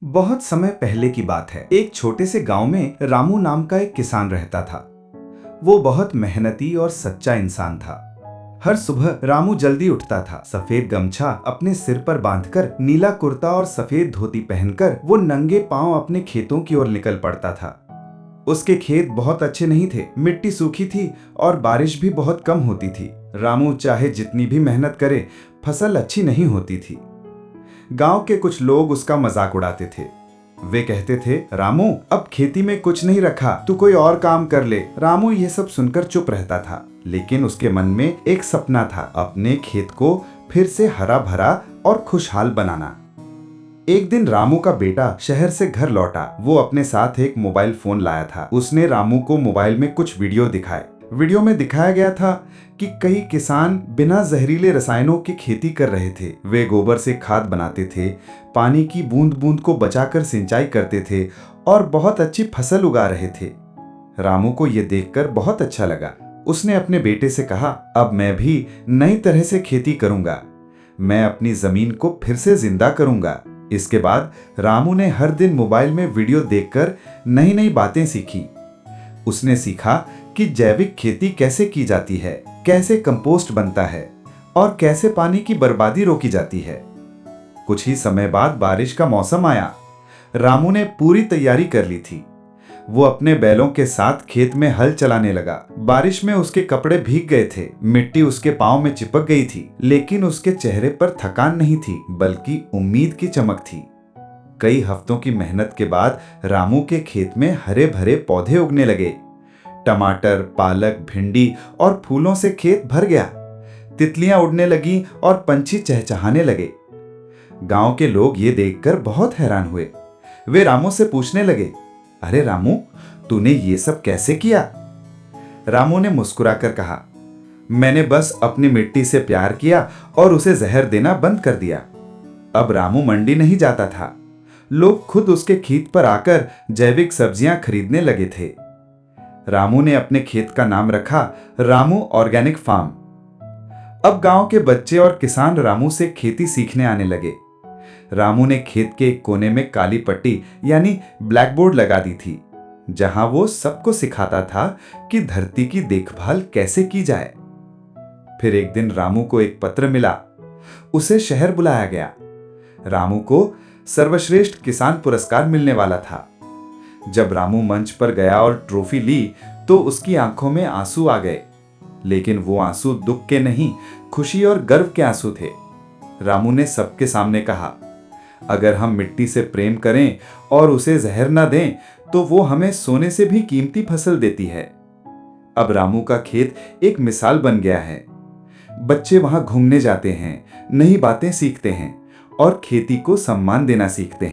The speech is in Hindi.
बहुत समय पहले की बात है। एक छोटे से गांव में रामू नाम का एक किसान रहता था। वो बहुत मेहनती और सच्चा इंसान था। हर सुबह रामू जल्दी उठता था। सफेद गमछा अपने सिर पर बांधकर, नीला कुर्ता और सफेद धोती पहनकर वो नंगे पांव अपने खेतों की ओर निकल पड़ता था। उसके खेत बहुत अच्छे नहीं थे, मिट्टी सूखी थी और बारिश भी बहुत कम होती थी। रामू चाहे जितनी भी मेहनत करे, फसल अच्छी नहीं होती थी। गांव के कुछ लोग उसका मजाक उड़ाते थे। वे कहते थे, रामू अब खेती में कुछ नहीं रखा, तू कोई और काम कर ले। रामू ये सब सुनकर चुप रहता था, लेकिन उसके मन में एक सपना था, अपने खेत को फिर से हरा भरा और खुशहाल बनाना। एक दिन रामू का बेटा शहर से घर लौटा। वो अपने साथ एक मोबाइल फोन लाया था। उसने रामू को मोबाइल में कुछ वीडियो दिखाए। वीडियो में दिखाया गया था कि कई किसान बिना जहरीले रसायनों की खेती कर रहे थे। वे गोबर से खाद बनाते थे, पानी की बूंद बूंद को बचाकर सिंचाई करते थे और बहुत अच्छी फसल उगा रहे थे। रामू को यह देखकर बहुत अच्छा लगा। उसने अपने बेटे से कहा, अब मैं भी नई तरह से खेती करूंगा। मैं अपनी जमीन को फिर से जिंदा करूंगा। इसके बाद रामू ने हर दिन मोबाइल में वीडियो देखकर नई नई बातें सीखी। उसने सीखा कि जैविक खेती कैसे की जाती है, कैसे कंपोस्ट बनता है और कैसे पानी की बर्बादी रोकी जाती है। कुछ ही समय बाद बारिश का मौसम आया। रामू ने पूरी तैयारी कर ली थी। वो अपने बैलों के साथ खेत में हल चलाने लगा। बारिश में उसके कपड़े भीग गए थे, मिट्टी उसके पांव में चिपक गई थी, लेकिन उसके चेहरे पर थकान नहीं थी, बल्कि उम्मीद की चमक थी। कई हफ्तों की मेहनत के बाद रामू के खेत में हरे भरे पौधे उगने लगे। टमाटर, पालक, भिंडी और फूलों से खेत भर गया। तितलियां उड़ने लगी और पंछी चहचहाने लगे। गांव के लोग ये देखकर बहुत हैरान हुए। वे रामू से पूछने लगे, अरे रामू, तूने ये सब कैसे किया? रामू ने मुस्कुराकर कहा, मैंने बस अपनी मिट्टी से प्यार किया और उसे जहर देना बंद कर दिया। अब रामू मंडी नहीं जाता था। लोग खुद उसके खेत पर आकर जैविक सब्जियां खरीदने लगे थे। रामू ने अपने खेत का नाम रखा रामू ऑर्गेनिक फार्म। अब गांव के बच्चे और किसान रामू से खेती सीखने आने लगे। रामू ने खेत के एक कोने में काली पट्टी यानी ब्लैक बोर्ड लगा दी थी, जहां वो सबको सिखाता था कि धरती की देखभाल कैसे की जाए। फिर एक दिन रामू को एक पत्र मिला। उसे शहर बुलाया गया। रामू को सर्वश्रेष्ठ किसान पुरस्कार मिलने वाला था। जब रामू मंच पर गया और ट्रॉफी ली तो उसकी आंखों में आंसू आ गए, लेकिन वो आंसू दुख के नहीं, खुशी और गर्व के आंसू थे। रामू ने सबके सामने कहा, अगर हम मिट्टी से प्रेम करें और उसे जहर न दें तो वो हमें सोने से भी कीमती फसल देती है। अब रामू का खेत एक मिसाल बन गया है। बच्चे वहां घूमने जाते हैं, नई बातें सीखते हैं और खेती को सम्मान देना सीखते हैं।